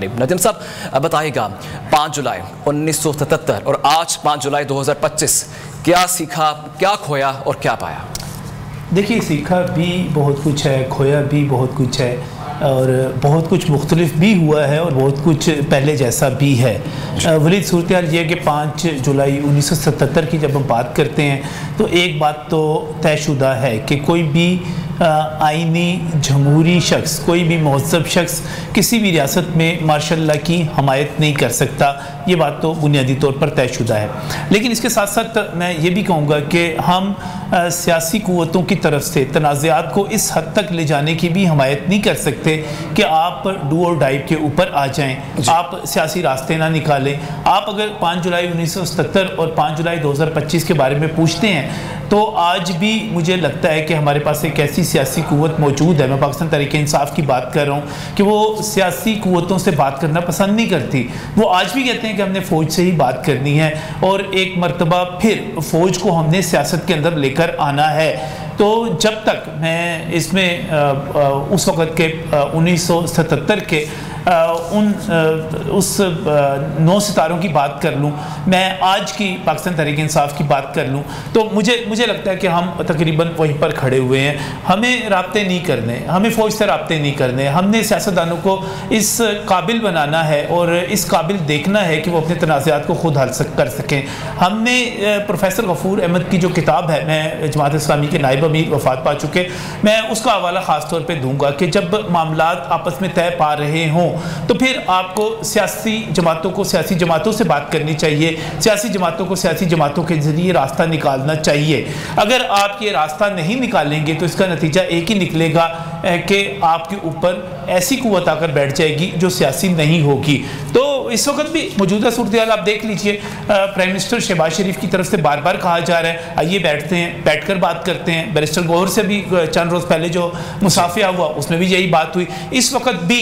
नदीम साहब बताइएगा, 5 जुलाई 1977 और आज 5 जुलाई 2025 क्या सीखा, क्या खोया और क्या पाया? देखिए, सीखा भी बहुत कुछ है, खोया भी बहुत कुछ है और बहुत कुछ मुख्तलिफ भी हुआ है और बहुत कुछ पहले जैसा भी है। वलीद सूरत हाल ये है कि 5 जुलाई 1977 की जब हम बात करते हैं तो एक बात तो तयशुदा है कि कोई भी आइनी जमहूरी शख्स, कोई भी महज़ब शख्स किसी भी रियासत में मार्शल लॉ की हमायत नहीं कर सकता। ये बात तो बुनियादी तौर पर तयशुदा है। लेकिन इसके साथ साथ मैं ये भी कहूँगा कि हम सियासी क़ुव्वतों की तरफ से तनाज़ात को इस हद तक ले जाने की भी हमायत नहीं कर सकते कि आप डू और डाई के ऊपर आ जाएँ, आप सियासी रास्ते ना निकालें। आप अगर 5 जुलाई 1977 और 5 जुलाई 2025 के बारे में पूछते हैं तो आज भी मुझे लगता है कि हमारे पास एक ऐसी सियासी क़ुव्वत मौजूद है, मैं पाकिस्तान तहरीक इंसाफ की बात कर रहा हूँ, कि वो सियासी क़ुव्वतों से बात करना पसंद नहीं करती। वो आज भी कहते हैं कि हमने फ़ौज से ही बात करनी है और एक मरतबा फिर फ़ौज को हमने सियासत के अंदर लेकर आना है। तो जब तक मैं इसमें उस वक़्त के 1977 के उस 9 सितारों की बात कर लूँ, मैं आज की पाकिस्तान तहरीक इंसाफ की बात कर लूँ, तो मुझे लगता है कि हम तकरीबन वहीं पर खड़े हुए हैं। हमें राब्ते नहीं करने, हमें फ़ौज से राब्ते नहीं करने, हमने सियासतदानों को इस काबिल बनाना है और इस काबिल देखना है कि वो अपने तनाज़ात को खुद हल कर सकें। हमने प्रोफेसर गफूर अहमद की जो किताब है, मैं जमात इस्लामी के नायब अमीर वफ़ात पा चुके, मैं उसका हवाला ख़ास तौर पर दूँगा कि जब मामलात आपस में तय पा रहे हों तो फिर आपको सियासी जमातों से बात करनी चाहिए, सियासी जमातों को सियासी जमातों के ज़रिए रास्ता निकालना चाहिए। अगर आप ये रास्ता नहीं निकालेंगे तो इसका नतीजा एक ही निकलेगा कि आपके ऊपर ऐसी कुव्वत आकर बैठ जाएगी जो सियासी नहीं होगी। तो इस वक्त भी मौजूदा सूरत हाल आप देख लीजिए, प्राइम मिनिस्टर शहबाज शरीफ की तरफ से बार बार कहा जा रहा है आइए बैठते हैं, बैठकर बात करते हैं। बैरिस्टर गौहर से भी चंद रोज़ पहले जो मुसाफिया हुआ उसमें भी यही बात हुई। इस वक्त भी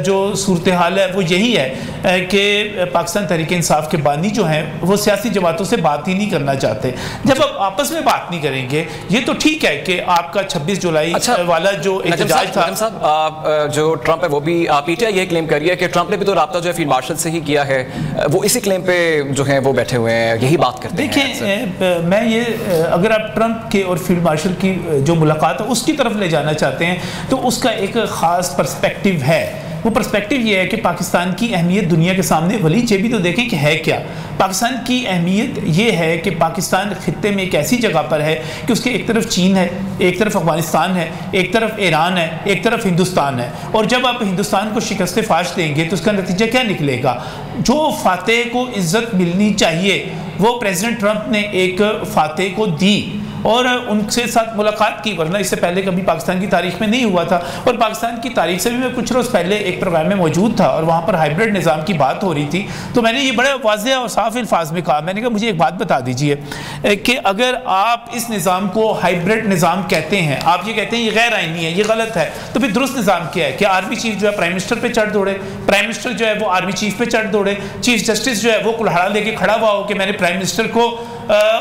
जो सूरत हाल है वो यही है कि पाकिस्तान तहरीक इंसाफ के बानी जो हैं वो सियासी जमातों से बात ही नहीं करना चाहते। जब आप आपस में बात नहीं करेंगे, ये तो ठीक है कि आपका 26 जुलाई वाला जो एहतजाज था, जो ट्रंप है वो भी पीटीआई ये क्लेम कर रही है कि ट्रंप ने भी तो राब्ता जो है फील्ड मार्शल से ही किया है, वो इसी क्लेम पे जो है वो बैठे हुए हैं, यही बात करते हैं। देखिए, मैं ये अगर आप ट्रंप के और फील्ड मार्शल की जो मुलाकात है उसकी तरफ ले जाना चाहते हैं तो उसका एक ख़ास पर्सपेक्टिव है। वो पर्सपेक्टिव ये है कि पाकिस्तान की अहमियत दुनिया के सामने, वलीद ये भी तो देखें कि है क्या। पाकिस्तान की अहमियत ये है कि पाकिस्तान खित्ते में एक ऐसी जगह पर है कि उसके एक तरफ चीन है, एक तरफ अफगानिस्तान है, एक तरफ ईरान है, एक तरफ हिंदुस्तान है। और जब आप हिंदुस्तान को शिकस्त फाश देंगे तो उसका नतीजा क्या निकलेगा? जो फातेह को इज़्ज़त मिलनी चाहिए वो प्रेसिडेंट ट्रंप ने एक फातेह को दी और उनसे साथ मुलाकात की, वरना इससे पहले कभी पाकिस्तान की तारीख में नहीं हुआ था। और पाकिस्तान की तारीख से भी मैं कुछ रोज़ पहले एक प्रोग्राम में मौजूद था और वहाँ पर हाइब्रिड निज़ाम की बात हो रही थी, तो मैंने ये बड़े वाज़ेह और साफ अल्फाज में कहा, मैंने कहा मुझे एक बात बता दीजिए कि अगर आप इस निज़ाम को हाइब्रिड निज़ाम कहते हैं, आप ये कहते हैं ये गैर आइनी है, ये गलत है, तो फिर दुरुस्त निज़ाम क्या है? कि आर्मी चीफ जो है प्राइम मिनिस्टर पर चढ़ दौड़े, प्राइम मिनिस्टर जो है वो आर्मी चीफ पर चढ़ दौड़े, चीफ जस्टिस जो है वो कुल्हाड़ा लेके खड़ा हुआ हो कि मैंने प्राइम मिनिस्टर को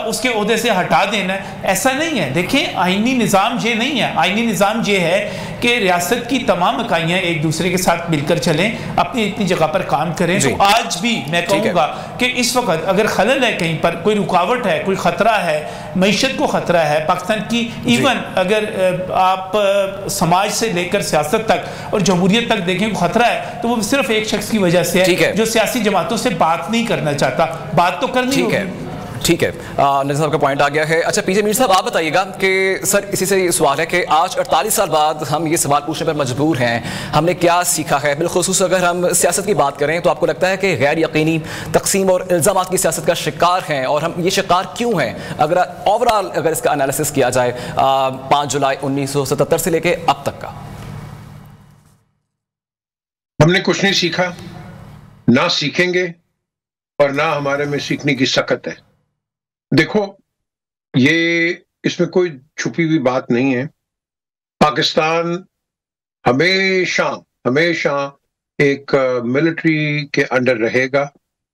उसके ओहदे से हटा देना है। ऐसा नहीं है। देखिए, आइनी निज़ाम ये नहीं है। आइनी निज़ाम ये है कि रियासत की तमाम इकाइयाँ एक दूसरे के साथ मिलकर चलें, अपनी इतनी जगह पर काम करें। तो आज भी मैं कहूँगा कि इस वक्त अगर खलल है, कहीं पर कोई रुकावट है, कोई ख़तरा है, मईशत को ख़तरा है पाकिस्तान की, इवन अगर आप समाज से लेकर सियासत तक और जमहूरियत तक देखें को ख़तरा है, तो वो सिर्फ एक शख्स की वजह से है जो सियासी जमातों से बात नहीं करना चाहता। बात तो करनी होगी। ठीक है, नज़र साहब का पॉइंट आ गया है। अच्छा, पीजे मीर साहब आप बताइएगा कि सर इसी से सवाल है कि आज 48 साल बाद हम ये सवाल पूछने पर मजबूर हैं, हमने क्या सीखा है? बिलखुसूस अगर हम सियासत की बात करें तो आपको लगता है कि गैर यकीनी तकसीम और इल्ज़ामात की सियासत का शिकार हैं, और हम ये शिकार क्यों हैं? अगर ओवरऑल अगर इसका एनालिसिस किया जाए 5 जुलाई 1977 से लेके अब तक का। हमने कुछ नहीं सीखा, ना सीखेंगे और ना हमारे में सीखने की सकत है। देखो, ये इसमें कोई छुपी हुई बात नहीं है। पाकिस्तान हमेशा एक मिलिट्री के अंडर रहेगा।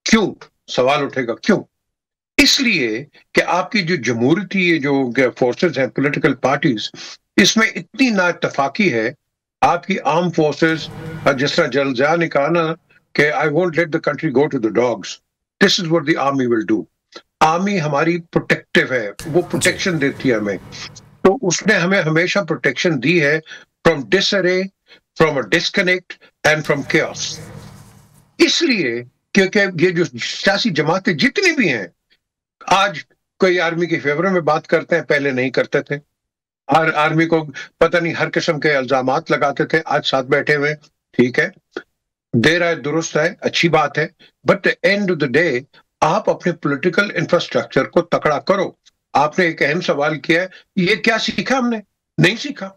क्यों? सवाल उठेगा क्यों? इसलिए कि आपकी जो जमहूरियती ये जो फोर्सेस हैं, पॉलिटिकल पार्टीज, इसमें इतनी नाइत्तफाकी है। आपकी आर्म फोर्सेस जिस तरह जनरल ज़िया ने कहा ना कि I won't let the country go to the dogs, this is what the army will do. Army हमारी प्रोटेक्टिव है, वो प्रोटेक्शन देती है हमें, तो उसने हमें हमेशा प्रोटेक्शन दी है from disarray, from a disconnect and from chaos। इसलिए क्योंकि ये जो सियासी जमातें जितनी भी हैं, आज कोई आर्मी के फेवर में बात करते हैं, पहले नहीं करते थे। आर्मी को पता नहीं हर किस्म के इल्जामात लगाते थे, आज साथ बैठे हुए, ठीक है, देर है दुरुस्त है, अच्छी बात है, but the end of the day आप अपने पॉलिटिकल इंफ्रास्ट्रक्चर को तकड़ा करो। आपने एक अहम सवाल किया है, ये क्या सीखा हमने? नहीं सीखा।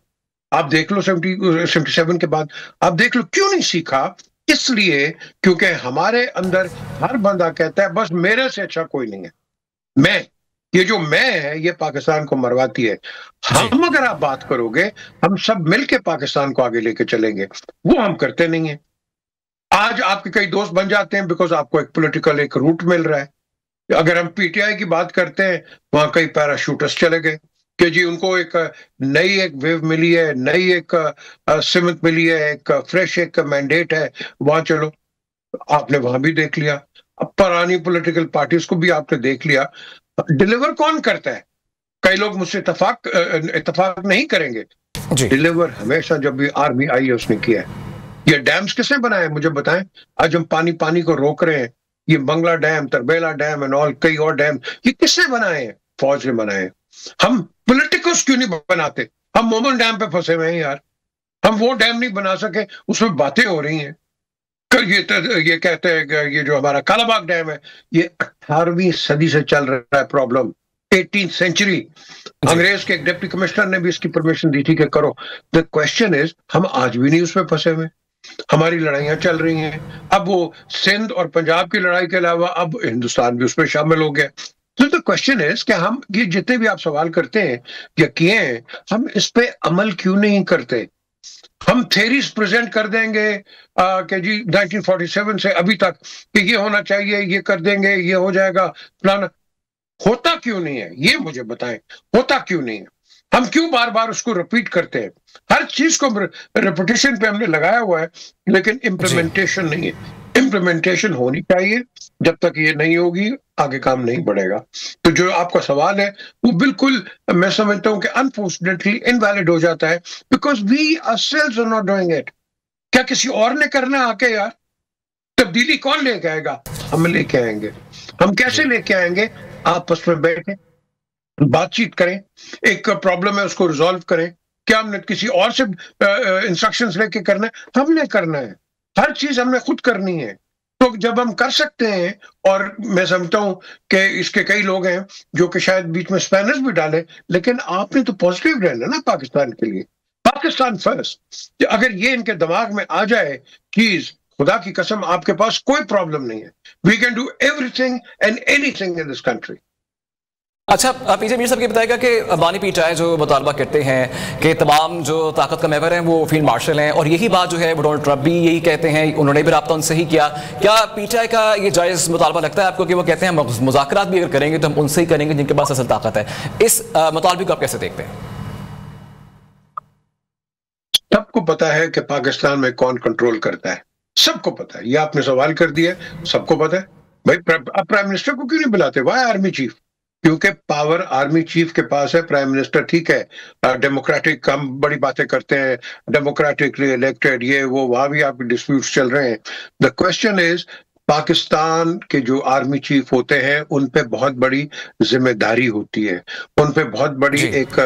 आप देख लो 77 के बाद, आप देख लो क्यों नहीं सीखा। इसलिए क्योंकि हमारे अंदर हर बंदा कहता है बस मेरे से अच्छा कोई नहीं है, मैं, ये जो मैं है ये पाकिस्तान को मरवाती है। हम अगर आप बात करोगे, हम सब मिलके पाकिस्तान को आगे लेके चलेंगे, वो हम करते नहीं है। आज आपके कई दोस्त बन जाते हैं बिकॉज आपको एक पॉलिटिकल एक रूट मिल रहा है। अगर हम पीटीआई की बात करते हैं, वहां कई पैराशूटर्स चले गए कि जी उनको एक नई एक वेव मिली है, नई एक सिमत मिली है, एक फ्रेश एक मैंडेट है, वहां चलो। आपने वहां भी देख लिया, अब पुरानी पॉलिटिकल पार्टीज को भी आपने देख लिया। डिलीवर कौन करता है? कई लोग मुझसे इत्तेफाक नहीं करेंगे, डिलीवर हमेशा जब भी आर्मी आई है उसने किया है। ये डैम्स किसने बनाए मुझे बताएं? आज हम पानी को रोक रहे हैं, ये Mangla dam, Tarbela dam and all, कई और डैम, ये किसने बनाए हैं? फौज ने बनाए हैं। हम पॉलिटिकल्स क्यों नहीं बनाते? हम मोमन डैम पे फंसे हुए हैं यार, हम वो डैम नहीं बना सके, उसमें बातें हो रही हैं। ये कहते हैं कि ये जो हमारा कालाबाग डैम है, ये 18वीं सदी से चल रहा है प्रॉब्लम, 18th सेंचुरी। अंग्रेज के एक डिप्टी कमिश्नर ने भी इसकी परमिशन दी थी कि करो। द क्वेश्चन इज, हम आज भी नहीं उसमें फंसे हुए, हमारी लड़ाइयां चल रही हैं। अब वो सिंध और पंजाब की लड़ाई के अलावा अब हिंदुस्तान भी उसमें शामिल हो गया। तो द क्वेश्चन इज कि हम ये जितने भी आप सवाल करते हैं या किए हैं, हम इस पे अमल क्यों नहीं करते? हम थेरीज प्रेजेंट कर देंगे कि जी 1947 से अभी तक कि ये होना चाहिए, ये कर देंगे, ये हो जाएगा, प्लान होता क्यों नहीं है? ये मुझे बताएं, होता क्यों नहीं है? हम क्यों बार बार उसको रिपीट करते हैं? हर चीज को रेपुटेशन पे हमने लगाया हुआ है, लेकिन इम्प्लीमेंटेशन नहीं है। इम्प्लीमेंटेशन होनी चाहिए, जब तक ये नहीं होगी आगे काम नहीं बढ़ेगा। तो जो आपका सवाल है वो बिल्कुल मैं समझता हूं कि अनफॉर्चुनेटली इनवैलिड हो जाता है, because we ourselves are not doing it. क्या किसी और ने करना आके यार? तब्दीली कौन लेके आएगा? हम लेके आएंगे। हम कैसे लेके आएंगे? आपस में बैठे बातचीत करें, एक प्रॉब्लम है उसको रिजॉल्व करें। क्या हमने किसी और से इंस्ट्रक्शंस लेके करना है? हमने करना है, हर चीज हमने खुद करनी है। तो जब हम कर सकते हैं, और मैं समझता हूं कि इसके कई लोग हैं जो कि शायद बीच में स्पैनर्स भी डाले, लेकिन आपने तो पॉजिटिव रहना ना पाकिस्तान के लिए, पाकिस्तान फर्स्ट। अगर ये इनके दिमाग में आ जाए चीज, खुदा की कसम आपके पास कोई प्रॉब्लम नहीं है। We can do everything and anything in this country. अच्छा, पीजे मीर साहब ये बताएगा कि बानी पीटाई जो मुतालबा करते हैं कि तमाम जो ताकत का महवर हैं वो फील्ड मार्शल हैं, और यही बात जो है डोनाल्ड ट्रंप भी यही कहते हैं, उन्होंने भी रब्ता उनसे ही किया। क्या पीटाई का ये जायज़ मुतालबा लगता है आपको कि वो कहते हैं मुज़ाकरात भी अगर करेंगे तो हम उनसे ही करेंगे जिनके पास असल ताकत है? इस मुतालबे को आप कैसे देखते हैं? सबको पता है कि पाकिस्तान में कौन कंट्रोल करता है, सबको पता है। ये आपने सवाल कर दिया, सबको पता है। भाई प्राइम मिनिस्टर को क्यों नहीं बुलाते? वाह आर्मी चीफ, क्योंकि पावर आर्मी चीफ के पास है। प्राइम मिनिस्टर ठीक है डेमोक्रेटिक, हम बड़ी बातें करते हैं डेमोक्रेटिकली इलेक्टेड, ये वो, वहां भी आपके डिस्प्यूट्स चल रहे हैं। द क्वेश्चन इज, पाकिस्तान के जो आर्मी चीफ होते हैं उन पे बहुत बड़ी जिम्मेदारी होती है, उन पे बहुत बड़ी एक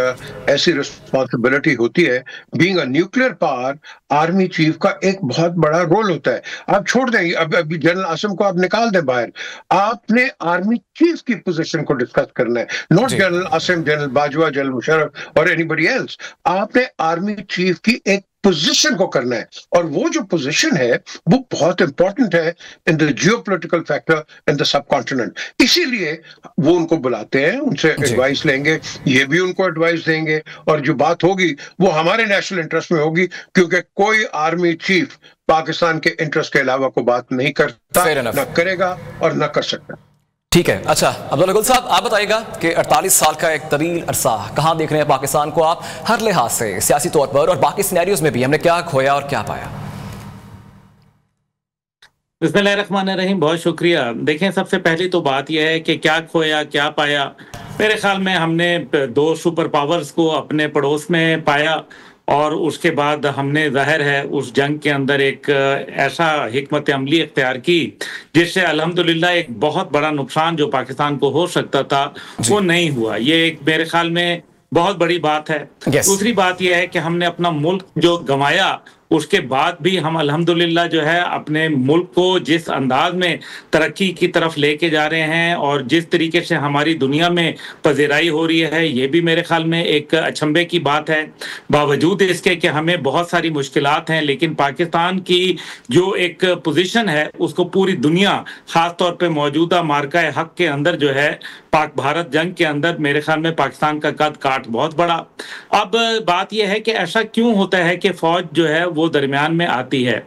ऐसी रिस्पॉन्सिबिलिटी होती है। Being a nuclear power, army chief का एक बहुत बड़ा रोल होता है। आप छोड़ दें, अब अभी जनरल आसिम को आप निकाल दें बाहर, आपने आर्मी चीफ की पोजीशन को डिस्कस करना है, not general Asim, general Bajwa, general Musharraf और एनीबडी एल्स। आपने आर्मी चीफ की एक पोजीशन को करना है, और वो जो पोजीशन है वो बहुत इंपॉर्टेंट है in the geopolitical factor in the subcontinent. इसीलिए वो उनको बुलाते हैं, उनसे एडवाइस लेंगे, ये भी उनको एडवाइस देंगे, और जो बात होगी वो हमारे नेशनल इंटरेस्ट में होगी, क्योंकि कोई आर्मी चीफ पाकिस्तान के इंटरेस्ट के अलावा कोई बात नहीं करता, न करेगा और न कर सकता। ठीक है। अच्छा अब्दुल्ला गुल साहब, आप बताइएगा कि 48 साल का एक तवील अरसा कहाँ देख रहे हैं पाकिस्तान को आप, हर लिहाज से, सियासी तौर पर और बाकी सिनेरियोज में भी? हमने क्या खोया और क्या पाया? بسم اللہ الرحمن الرحیم، بہت شکریہ۔ دیکھیں، سب سے پہلی تو بات یہ ہے کہ کیا کھویا کیا پایا۔ میرے خیال میں ہم نے 2 سپر پاورز کو اپنے پڑوس میں پایا، اور اس کے بعد ہم نے ظاہر ہے اس جنگ کے اندر ایک ایسا حکمت عملی اختیار کی جس سے الحمدللہ ایک بہت بڑا نقصان جو پاکستان کو ہو سکتا تھا وہ نہیں ہوا۔ یہ ایک میرے خیال میں بہت بڑی بات ہے۔ دوسری بات یہ ہے کہ ہم نے اپنا ملک جو گنوایا، اس کے بعد بھی ہم الحمدللہ جو ہے اپنے ملک کو جس انداز میں ترقی کی طرف لے کے جا رہے ہیں اور جس طریقے سے ہماری دنیا میں پذیرائی ہو رہی ہے، یہ بھی میرے خیال میں ایک اچنبے کی بات ہے۔ باوجود اس کے کہ ہمیں بہت ساری مشکلات ہیں، لیکن پاکستان کی جو ایک پوزیشن ہے اس کو پوری دنیا، خاص طور پہ موجودہ مارکہ حق کے اندر جو ہے پاک بھارت جنگ کے اندر، میرے خیال میں پاکستان کا قد کاٹ بہت بڑا۔ اب بات یہ ہے کہ ایسا کیوں ہوتا ہے کہ فوج جو ہے وہ درمیان میں آتی ہے؟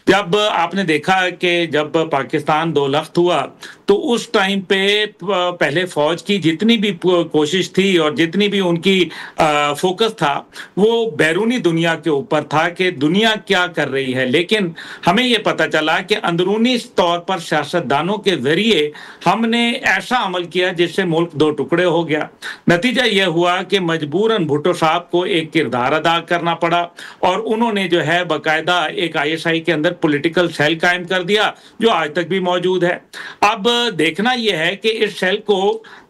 جب آپ نے دیکھا کہ جب پاکستان 2 لخت ہوا تو اس ٹائم پہ پہلے فوج کی جتنی بھی کوشش تھی اور جتنی بھی ان کی فوکس تھا وہ بیرونی دنیا کے اوپر تھا کہ دنیا کیا کر رہی ہے، لیکن ہمیں یہ پتہ چلا کہ اندرونی طور پر سیاستدانوں کے ذریعے ہم نے ایسا عمل کیا جس سے ملک 2 ٹکڑے ہو گیا۔ نتیجہ یہ ہوا کہ مجبوراً بھٹو صاحب کو ایک کردار ادا کرنا پڑا، اور انہوں نے جو ہے باقاعدہ ایک ISI کے اندر پولیٹیکل سیل قائم کر دیا جو آج تک بھی موجود ہے۔ اب دیکھنا یہ ہے کہ اس سیل کو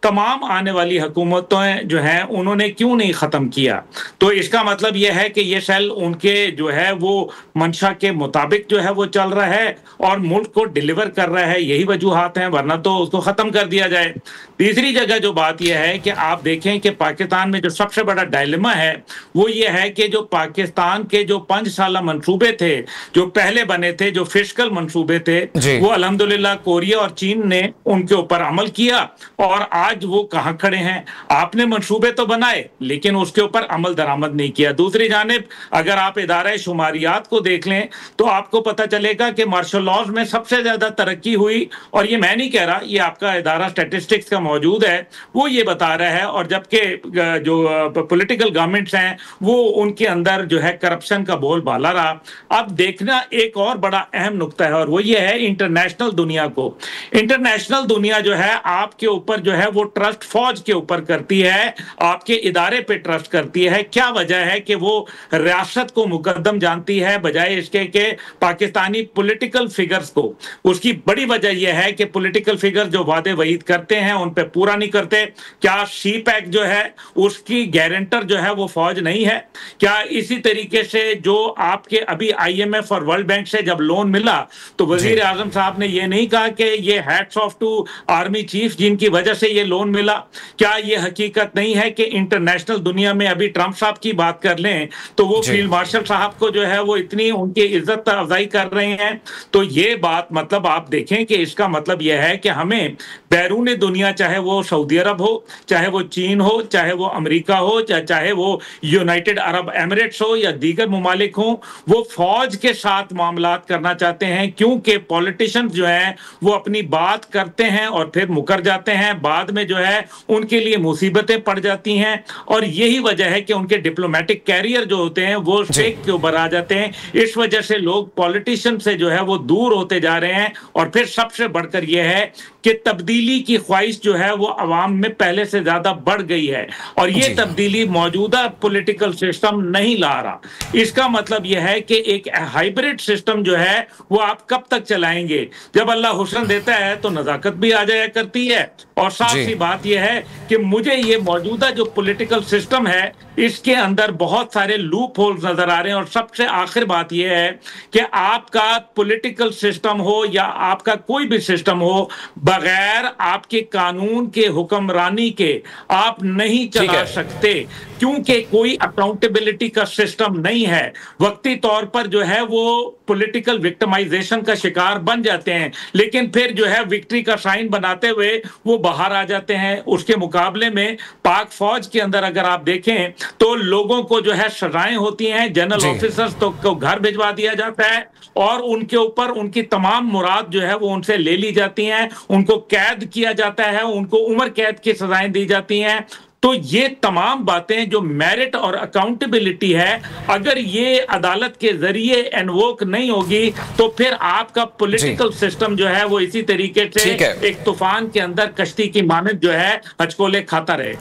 تمام آنے والی حکومتیں جو ہیں انہوں نے کیوں نہیں ختم کیا۔ تو اس کا مطلب یہ ہے کہ یہ سیل ان کے جو ہے وہ منشا کے مطابق جو ہے وہ چل رہا ہے اور ملک کو ڈیلیور کر رہا ہے، یہی وجوہات ہیں، ورنہ تو اس کو ختم کر دیا جائے۔ تیسری جگہ جو بات یہ ہے کہ آپ دیکھیں کہ پاکستان میں جو سب سے بڑا ڈائلما ہے وہ یہ ہے کہ جو پاکستان کے جو 5 سالہ منصوبے تھے جو پہلے بنے تھے، جو فسکل منصوبے تھے، وہ الحمدللہ کوریا اور چین نے ان کے اوپر عمل کیا، اور آج وہ کہاں کھڑے ہیں؟ آپ نے منصوبے تو بنائے لیکن اس کے اوپر عمل درآمد نہیں کیا۔ دوسری جانب اگر آپ ادارہ شماریات کو دیکھ لیں تو آپ کو پتہ چلے گا کہ مارشل لاز میں سب سے زیادہ ترقی ہوئی، اور یہ میں نہیں کہہ رہا، یہ آپ کا ادارہ اسٹیٹسٹکس کا موجود ہے، وہ یہ بتا رہا ہے، اور جبکہ جو پولیٹیکل گورنمنٹس ہیں وہ ان کے اندر جو ہے کرپشن کا بول بالا رہا۔ اب دیکھنا ایک اور بڑا اہم نقطہ ہے، اور وہ یہ ہے انٹرنیشنل دنیا کو۔ انٹرنیشنل دنیا جو ہے آپ کے اوپر جو ہے وہ ٹرسٹ فوج کے اوپر کرتی ہے، آپ کے ادارے پہ ٹرسٹ کرتی ہے۔ کیا وجہ ہے کہ وہ ریاست کو مقدم جانتی ہے بجائے اس کے کہ پاکستانی پولیٹیکل فگرز کو؟ اس کی بڑی وجہ یہ ہے کہ پولیٹیکل فگر جو وعدے وعید کرتے ہیں ان پہ پورا نہیں کرتے۔ کیا سی پیک جو ہے اس کی گارنٹر جو ہے وہ فوج نہیں ہے؟ کیا اسی طریقے سے جو آپ کے ابھی IMF اور ورلڈ بینک سے جب لون ملا تو وزیر اعظم صاحب نے یہ نہیں کہا کہ یہ hats of two army chief جن کی وجہ سے یہ لون ملا؟ کیا یہ حقیقت نہیں ہے کہ انٹرنیشنل دنیا میں ابھی ٹرمپ صاحب کی بات کر لیں تو وہ فیلڈ مارشل صاحب کو جو ہے وہ اتنی ان کی عزت افزائی کر رہے ہیں؟ تو یہ بات مطلب آپ دیکھیں کہ اس کا مطلب یہ ہے کہ ہمیں بیرون دنیا، چاہے وہ سعودی عرب ہو، چاہے وہ چین ہو، چاہے وہ امریکہ ہو، چاہے وہ یونائٹڈ عرب ایمریٹس ہو یا دیگر ممالک ہوں، وہ فوج کے ساتھ معاملات کرنا چاہتے ہیں، کیونکہ پولیٹیشنز جو ہیں وہ اپنی بات کرتے ہیں اور پھر مکر جاتے ہیں، بعد میں جو ہے ان کے لیے مصیبتیں پڑ جاتی ہیں، اور یہی وجہ ہے کہ ان کے ڈپلومیٹک کیریئر جو ہوتے ہیں وہ اسٹیک کے اوپر آ جاتے ہیں۔ اس وجہ سے لوگ پولیٹیشن سے جو ہے وہ دور ہوتے جا رہے ہیں، اور پھر سب سے بڑھ کر یہ ہے کہ تبدیلی کی خواہش جو ہے وہ عوام میں پہلے سے زیادہ بڑھ گئی ہے، اور یہ تبدیلی موجودہ پولیٹیکل سسٹم نہیں لا رہا۔ اس کا مطلب یہ ہے کہ ایک ہائیبریڈ سسٹم جو ہے وہ آپ کب تک چلائیں گے؟ جب اللہ حسن دیتا ہے تو نزاکت بھی آ جایا کرتی ہے، اور صاف سی بات یہ ہے کہ مجھے یہ موجودہ جو پولیٹیکل سسٹم ہے اس کے اندر بہت سارے لوپ ہولز نظر آ رہے ہیں، اور سب سے آخر بات یہ ہے کہ آپ کا پولیٹیکل سسٹم ہو یا آپ کا کوئی بھی سسٹم ہو، بغیر آپ کے قانون کے حکمرانی کے آپ نہیں چلا سکتے، کیونکہ کوئی اکاؤنٹیبلٹی کا سسٹم نہیں ہے۔ وقتی طور پر جو ہے وہ پولیٹیکل وکٹمائزیشن کا شکار بن جاتے ہیں، لیکن پھر جو ہے وکٹری کا سائن بناتے ہوئے وہ باہر آ جاتے ہیں۔ اس کے مقابلے میں پاک فوج کے اندر اگر آپ دیکھیں تو لوگوں کو جو ہے سزائیں ہوتی ہیں، جنرل آفیسرز تو کو گھر بھجوا دیا جاتا ہے، اور ان کے اوپر ان کی تمام مراد جو ہے وہ ان سے لے لی جاتی ہیں، ان کو قید کیا جاتا ہے، ان کو عمر قید کی سزائیں دی جاتی ہیں، تو یہ تمام باتیں جو میرٹ اور اکاؤنٹیبلٹی ہے، اگر یہ عدالت کے ذریعے انووک نہیں ہوگی تو پھر آپ کا پولیٹیکل سسٹم جو ہے وہ اسی طریقے سے ایک طوفان کے اندر کشتی کی مانند جو ہے ہچکولے کھاتا رہے گا۔